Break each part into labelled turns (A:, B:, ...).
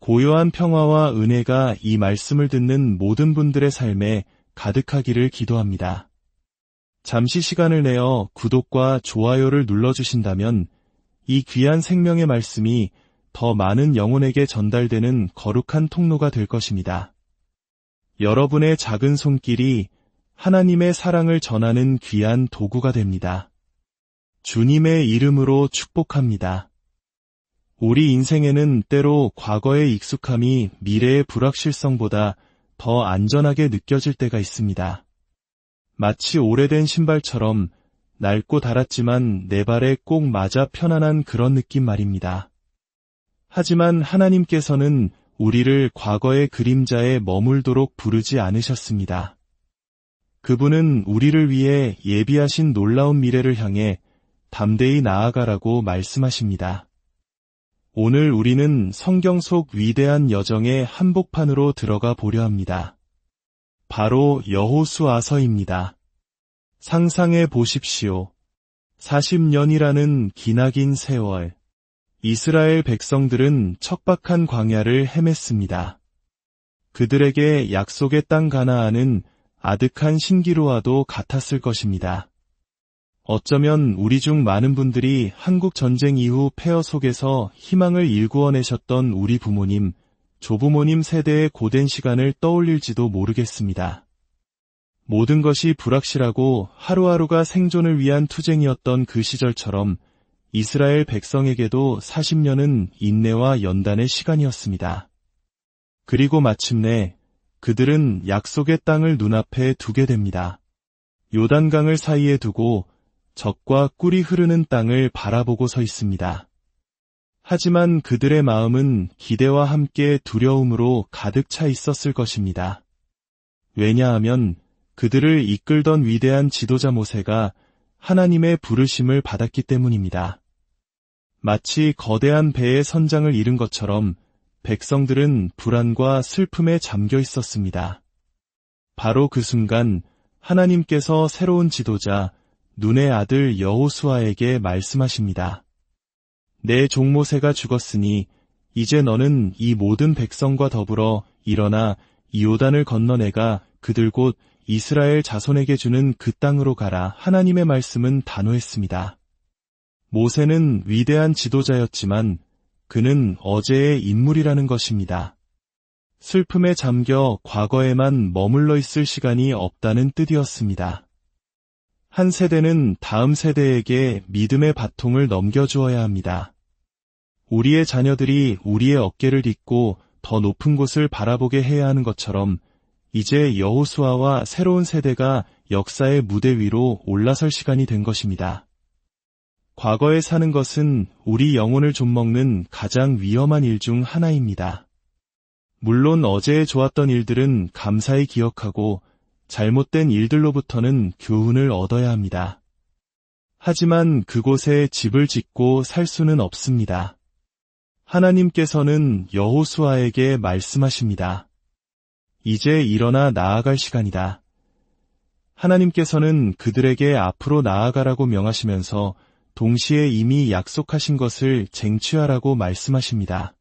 A: 고요한 평화와 은혜가 이 말씀을 듣는 모든 분들의 삶에 가득하기를 기도합니다. 잠시 시간을 내어 구독과 좋아요를 눌러주신다면 이 귀한 생명의 말씀이 더 많은 영혼에게 전달되는 거룩한 통로가 될 것입니다. 여러분의 작은 손길이 하나님의 사랑을 전하는 귀한 도구가 됩니다. 주님의 이름으로 축복합니다. 우리 인생에는 때로 과거의 익숙함이 미래의 불확실성보다 더 안전하게 느껴질 때가 있습니다. 마치 오래된 신발처럼 낡고 닳았지만 내 발에 꼭 맞아 편안한 그런 느낌 말입니다. 하지만 하나님께서는 우리를 과거의 그림자에 머물도록 부르지 않으셨습니다. 그분은 우리를 위해 예비하신 놀라운 미래를 향해 담대히 나아가라고 말씀하십니다. 오늘 우리는 성경 속 위대한 여정의 한복판으로 들어가 보려 합니다. 바로 여호수아서입니다. 상상해 보십시오. 40년이라는 기나긴 세월. 이스라엘 백성들은 척박한 광야를 헤맸습니다. 그들에게 약속의 땅 가나안은 아득한 신기루와도 같았을 것입니다. 어쩌면 우리 중 많은 분들이 한국 전쟁 이후 폐허 속에서 희망을 일구어내셨던 우리 부모님, 조부모님 세대의 고된 시간을 떠올릴지도 모르겠습니다. 모든 것이 불확실하고 하루하루가 생존을 위한 투쟁이었던 그 시절처럼 이스라엘 백성에게도 40년은 인내와 연단의 시간이었습니다. 그리고 마침내 그들은 약속의 땅을 눈앞에 두게 됩니다. 요단강을 사이에 두고 적과 꿀이 흐르는 땅을 바라보고 서 있습니다. 하지만 그들의 마음은 기대와 함께 두려움으로 가득 차 있었을 것입니다. 왜냐하면 그들을 이끌던 위대한 지도자 모세가 하나님의 부르심을 받았기 때문입니다. 마치 거대한 배의 선장을 잃은 것처럼 백성들은 불안과 슬픔에 잠겨 있었습니다. 바로 그 순간 하나님께서 새로운 지도자, 눈의 아들 여호수아에게 말씀하십니다. 내 종 모세가 죽었으니 이제 너는 이 모든 백성과 더불어 일어나 이 요단을 건너 내가 그들 곧 이스라엘 자손에게 주는 그 땅으로 가라. 하나님의 말씀은 단호했습니다. 모세는 위대한 지도자였지만 그는 어제의 인물이라는 것입니다. 슬픔에 잠겨 과거에만 머물러 있을 시간이 없다는 뜻이었습니다. 한 세대는 다음 세대에게 믿음의 바통을 넘겨주어야 합니다. 우리의 자녀들이 우리의 어깨를 딛고 더 높은 곳을 바라보게 해야 하는 것처럼 이제 여호수아와 새로운 세대가 역사의 무대 위로 올라설 시간이 된 것입니다. 과거에 사는 것은 우리 영혼을 좀먹는 가장 위험한 일 중 하나입니다. 물론 어제의 좋았던 일들은 감사히 기억하고 잘못된 일들로부터는 교훈을 얻어야 합니다. 하지만 그곳에 집을 짓고 살 수는 없습니다. 하나님께서는 여호수아에게 말씀하십니다. 이제 일어나 나아갈 시간이다. 하나님께서는 그들에게 앞으로 나아가라고 명하시면서 동시에 이미 약속하신 것을 쟁취하라고 말씀하십니다.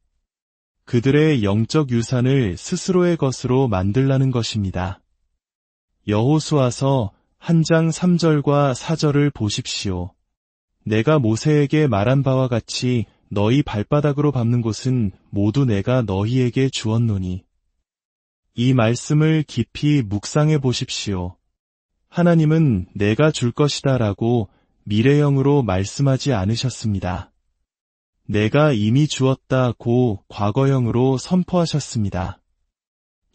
A: 그들의 영적 유산을 스스로의 것으로 만들라는 것입니다. 여호수아서 1장 3절과 4절을 보십시오. 내가 모세에게 말한 바와 같이 너희 발바닥으로 밟는 곳은 모두 내가 너희에게 주었노니. 이 말씀을 깊이 묵상해 보십시오. 하나님은 내가 줄 것이다 라고 미래형으로 말씀하지 않으셨습니다. 내가 이미 주었다고 과거형으로 선포하셨습니다.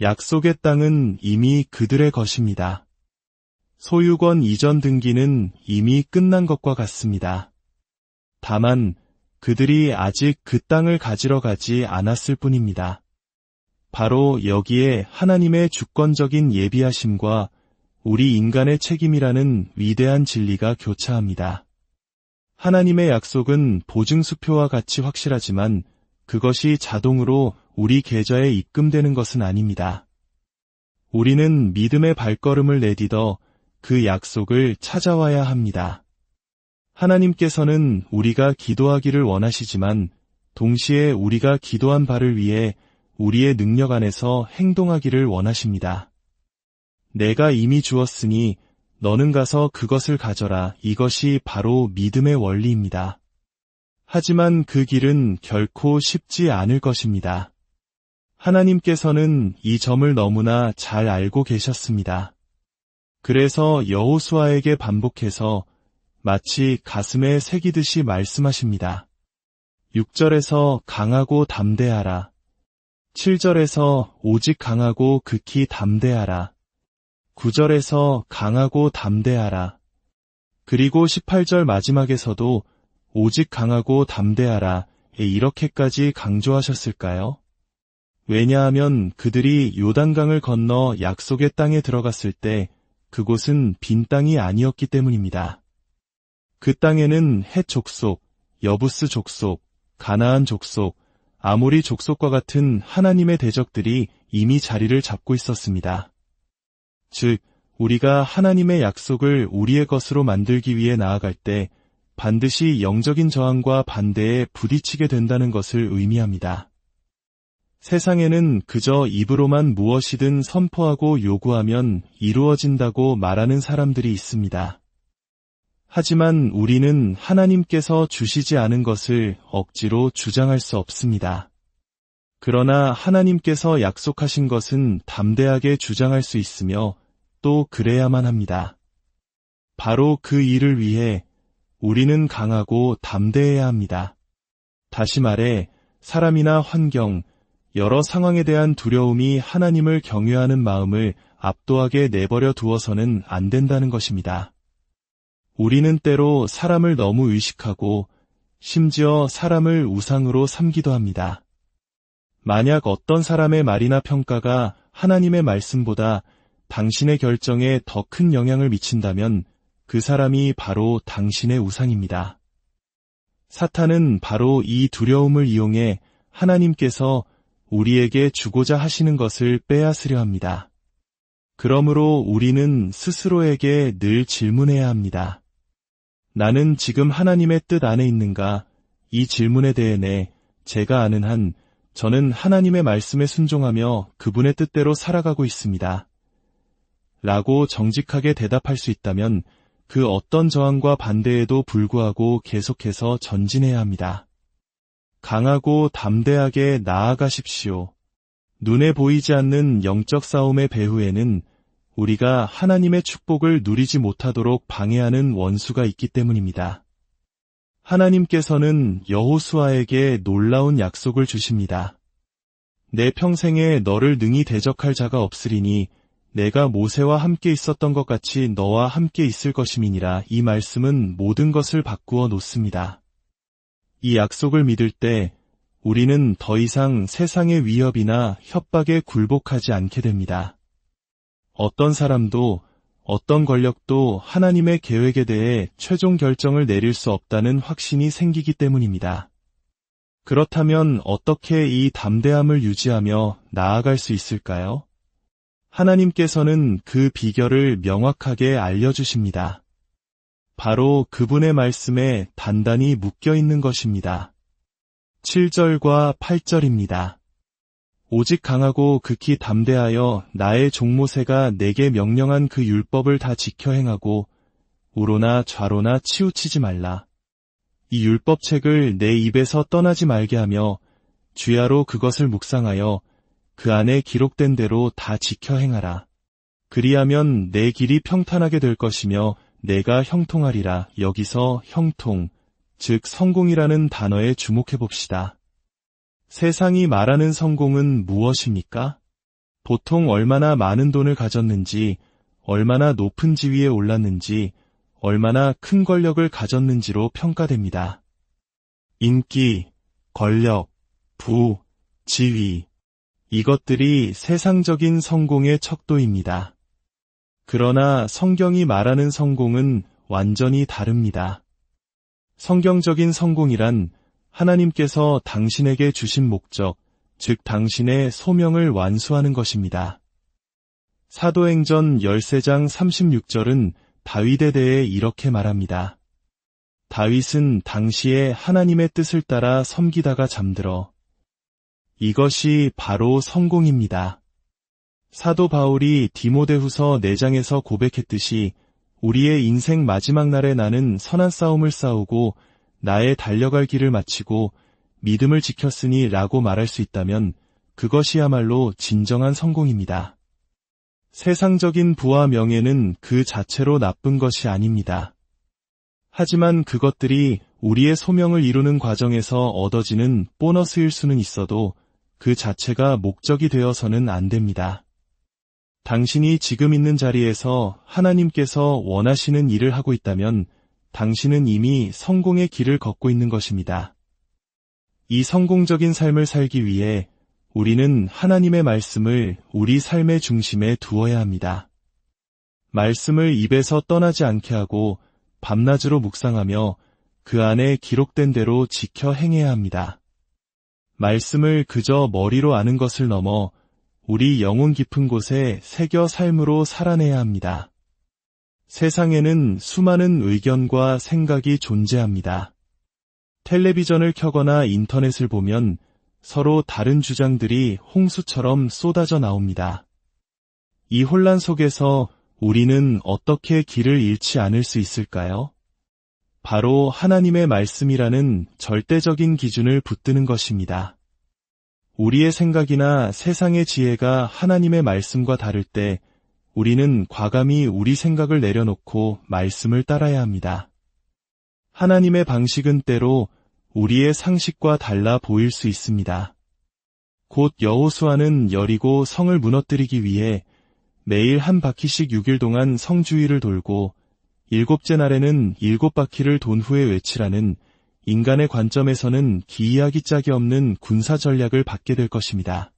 A: 약속의 땅은 이미 그들의 것입니다. 소유권 이전 등기는 이미 끝난 것과 같습니다. 다만 그들이 아직 그 땅을 가지러 가지 않았을 뿐입니다. 바로 여기에 하나님의 주권적인 예비하심과 우리 인간의 책임이라는 위대한 진리가 교차합니다. 하나님의 약속은 보증수표와 같이 확실하지만 그것이 자동으로 우리 계좌에 입금되는 것은 아닙니다. 우리는 믿음의 발걸음을 내딛어 그 약속을 찾아와야 합니다. 하나님께서는 우리가 기도하기를 원하시지만 동시에 우리가 기도한 바를 위해 우리의 능력 안에서 행동하기를 원하십니다. 내가 이미 주었으니 너는 가서 그것을 가져라. 이것이 바로 믿음의 원리입니다. 하지만 그 길은 결코 쉽지 않을 것입니다. 하나님께서는 이 점을 너무나 잘 알고 계셨습니다. 그래서 여호수아에게 반복해서 마치 가슴에 새기듯이 말씀하십니다. 6절에서 강하고 담대하라. 7절에서 오직 강하고 극히 담대하라. 9절에서 강하고 담대하라. 그리고 18절 마지막에서도 오직 강하고 담대하라. 이렇게까지 강조하셨을까요? 왜냐하면 그들이 요단강을 건너 약속의 땅에 들어갔을 때 그곳은 빈 땅이 아니었기 때문입니다. 그 땅에는 헷 족속, 여부스 족속, 가나안 족속, 아모리 족속과 같은 하나님의 대적들이 이미 자리를 잡고 있었습니다. 즉, 우리가 하나님의 약속을 우리의 것으로 만들기 위해 나아갈 때 반드시 영적인 저항과 반대에 부딪히게 된다는 것을 의미합니다. 세상에는 그저 입으로만 무엇이든 선포하고 요구하면 이루어진다고 말하는 사람들이 있습니다. 하지만 우리는 하나님께서 주시지 않은 것을 억지로 주장할 수 없습니다. 그러나 하나님께서 약속하신 것은 담대하게 주장할 수 있으며 또 그래야만 합니다. 바로 그 일을 위해 우리는 강하고 담대해야 합니다. 다시 말해 사람이나 환경, 여러 상황에 대한 두려움이 하나님을 경외하는 마음을 압도하게 내버려 두어서는 안 된다는 것입니다. 우리는 때로 사람을 너무 의식하고 심지어 사람을 우상으로 삼기도 합니다. 만약 어떤 사람의 말이나 평가가 하나님의 말씀보다 당신의 결정에 더 큰 영향을 미친다면 그 사람이 바로 당신의 우상입니다. 사탄은 바로 이 두려움을 이용해 하나님께서 우리에게 주고자 하시는 것을 빼앗으려 합니다. 그러므로 우리는 스스로에게 늘 질문해야 합니다. 나는 지금 하나님의 뜻 안에 있는가? 이 질문에 대해 제가 아는 한 저는 하나님의 말씀에 순종하며 그분의 뜻대로 살아가고 있습니다. 라고 정직하게 대답할 수 있다면 그 어떤 저항과 반대에도 불구하고 계속해서 전진해야 합니다. 강하고 담대하게 나아가십시오. 눈에 보이지 않는 영적 싸움의 배후에는 우리가 하나님의 축복을 누리지 못하도록 방해하는 원수가 있기 때문입니다. 하나님께서는 여호수아에게 놀라운 약속을 주십니다. 내 평생에 너를 능히 대적할 자가 없으리니 내가 모세와 함께 있었던 것 같이 너와 함께 있을 것임이니라. 이 말씀은 모든 것을 바꾸어 놓습니다. 이 약속을 믿을 때 우리는 더 이상 세상의 위협이나 협박에 굴복하지 않게 됩니다. 어떤 사람도 어떤 권력도 하나님의 계획에 대해 최종 결정을 내릴 수 없다는 확신이 생기기 때문입니다. 그렇다면 어떻게 이 담대함을 유지하며 나아갈 수 있을까요? 하나님께서는 그 비결을 명확하게 알려주십니다. 바로 그분의 말씀에 단단히 묶여 있는 것입니다. 7절과 8절입니다. 오직 강하고 극히 담대하여 나의 종 모세가 내게 명령한 그 율법을 다 지켜 행하고 우로나 좌로나 치우치지 말라. 이 율법책을 내 입에서 떠나지 말게 하며 주야로 그것을 묵상하여 그 안에 기록된 대로 다 지켜 행하라. 그리하면 내 길이 평탄하게 될 것이며 내가 형통하리라. 여기서 형통, 즉 성공이라는 단어에 주목해 봅시다. 세상이 말하는 성공은 무엇입니까? 보통 얼마나 많은 돈을 가졌는지, 얼마나 높은 지위에 올랐는지, 얼마나 큰 권력을 가졌는지로 평가됩니다. 인기, 권력, 부, 지위, 이것들이 세상적인 성공의 척도입니다. 그러나 성경이 말하는 성공은 완전히 다릅니다. 성경적인 성공이란 하나님께서 당신에게 주신 목적, 즉 당신의 소명을 완수하는 것입니다. 사도행전 13장 36절은 다윗에 대해 이렇게 말합니다. 다윗은 당시에 하나님의 뜻을 따라 섬기다가 잠들어 이것이 바로 성공입니다. 사도 바울이 디모데후서 4장에서 고백했듯이 우리의 인생 마지막 날에 나는 선한 싸움을 싸우고 나의 달려갈 길을 마치고 믿음을 지켰으니 라고 말할 수 있다면 그것이야말로 진정한 성공입니다. 세상적인 부와 명예는 그 자체로 나쁜 것이 아닙니다. 하지만 그것들이 우리의 소명을 이루는 과정에서 얻어지는 보너스일 수는 있어도 그 자체가 목적이 되어서는 안 됩니다. 당신이 지금 있는 자리에서 하나님께서 원하시는 일을 하고 있다면 당신은 이미 성공의 길을 걷고 있는 것입니다. 이 성공적인 삶을 살기 위해 우리는 하나님의 말씀을 우리 삶의 중심에 두어야 합니다. 말씀을 입에서 떠나지 않게 하고 밤낮으로 묵상하며 그 안에 기록된 대로 지켜 행해야 합니다. 말씀을 그저 머리로 아는 것을 넘어 우리 영혼 깊은 곳에 새겨 삶으로 살아내야 합니다. 세상에는 수많은 의견과 생각이 존재합니다. 텔레비전을 켜거나 인터넷을 보면 서로 다른 주장들이 홍수처럼 쏟아져 나옵니다. 이 혼란 속에서 우리는 어떻게 길을 잃지 않을 수 있을까요? 바로 하나님의 말씀이라는 절대적인 기준을 붙드는 것입니다. 우리의 생각이나 세상의 지혜가 하나님의 말씀과 다를 때 우리는 과감히 우리 생각을 내려놓고 말씀을 따라야 합니다. 하나님의 방식은 때로 우리의 상식과 달라 보일 수 있습니다. 곧 여호수아는 여리고 성을 무너뜨리기 위해 매일 한 바퀴씩 6일 동안 성 주위를 돌고 7째 날에는 7바퀴를 돈 후에 외치라는 인간의 관점에서는 기이하기 짝이 없는 군사 전략을 받게 될 것입니다.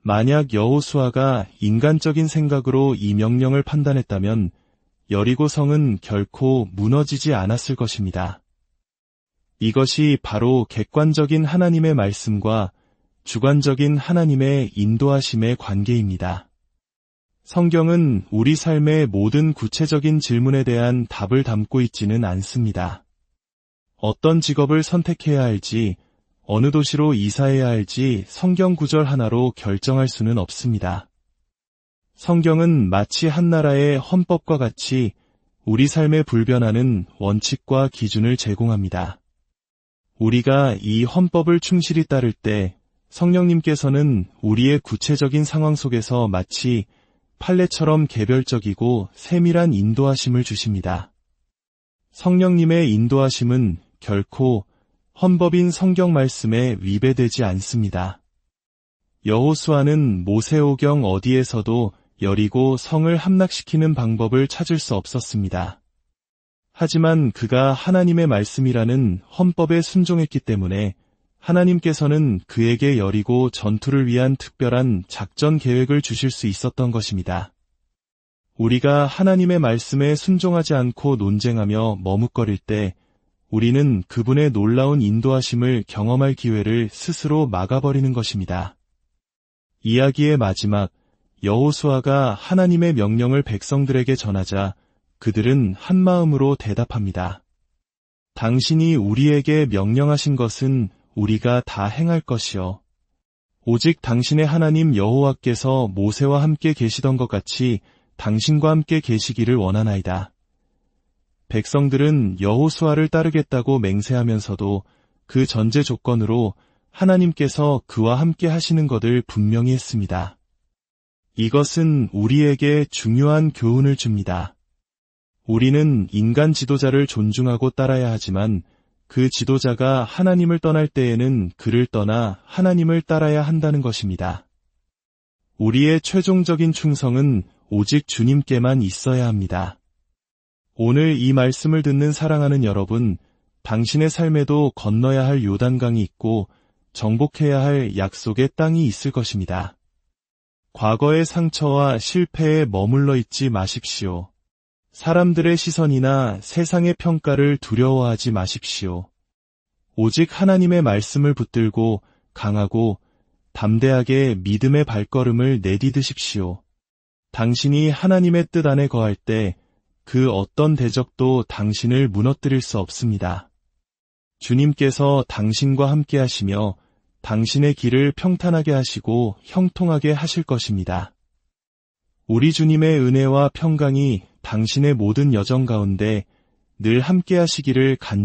A: 만약 여호수아가 인간적인 생각으로 이 명령을 판단했다면 여리고 성은 결코 무너지지 않았을 것입니다. 이것이 바로 객관적인 하나님의 말씀과 주관적인 하나님의 인도하심의 관계입니다. 성경은 우리 삶의 모든 구체적인 질문에 대한 답을 담고 있지는 않습니다. 어떤 직업을 선택해야 할지, 어느 도시로 이사해야 할지 성경 구절 하나로 결정할 수는 없습니다. 성경은 마치 한 나라의 헌법과 같이 우리 삶에 불변하는 원칙과 기준을 제공합니다. 우리가 이 헌법을 충실히 따를 때 성령님께서는 우리의 구체적인 상황 속에서 마치 판례처럼 개별적이고 세밀한 인도하심을 주십니다. 성령님의 인도하심은 결코 헌법인 성경 말씀에 위배되지 않습니다. 여호수아는 모세오경 어디에서도 여리고 성을 함락시키는 방법을 찾을 수 없었습니다. 하지만 그가 하나님의 말씀이라는 헌법에 순종했기 때문에 하나님께서는 그에게 여리고 전투를 위한 특별한 작전 계획을 주실 수 있었던 것입니다. 우리가 하나님의 말씀에 순종하지 않고 논쟁하며 머뭇거릴 때 우리는 그분의 놀라운 인도하심을 경험할 기회를 스스로 막아버리는 것입니다. 이야기의 마지막, 여호수아가 하나님의 명령을 백성들에게 전하자 그들은 한마음으로 대답합니다. 당신이 우리에게 명령하신 것은 우리가 다 행할 것이요. 오직 당신의 하나님 여호와께서 모세와 함께 계시던 것 같이 당신과 함께 계시기를 원하나이다. 백성들은 여호수아를 따르겠다고 맹세하면서도 그 전제 조건으로 하나님께서 그와 함께 하시는 것을 분명히 했습니다. 이것은 우리에게 중요한 교훈을 줍니다. 우리는 인간 지도자를 존중하고 따라야 하지만 그 지도자가 하나님을 떠날 때에는 그를 떠나 하나님을 따라야 한다는 것입니다. 우리의 최종적인 충성은 오직 주님께만 있어야 합니다. 오늘 이 말씀을 듣는 사랑하는 여러분, 당신의 삶에도 건너야 할 요단강이 있고 정복해야 할 약속의 땅이 있을 것입니다. 과거의 상처와 실패에 머물러 있지 마십시오. 사람들의 시선이나 세상의 평가를 두려워하지 마십시오. 오직 하나님의 말씀을 붙들고 강하고 담대하게 믿음의 발걸음을 내디드십시오. 당신이 하나님의 뜻 안에 거할 때 그 어떤 대적도 당신을 무너뜨릴 수 없습니다. 주님께서 당신과 함께 하시며 당신의 길을 평탄하게 하시고 형통하게 하실 것입니다. 우리 주님의 은혜와 평강이 당신의 모든 여정 가운데 늘 함께 하시기를 간절히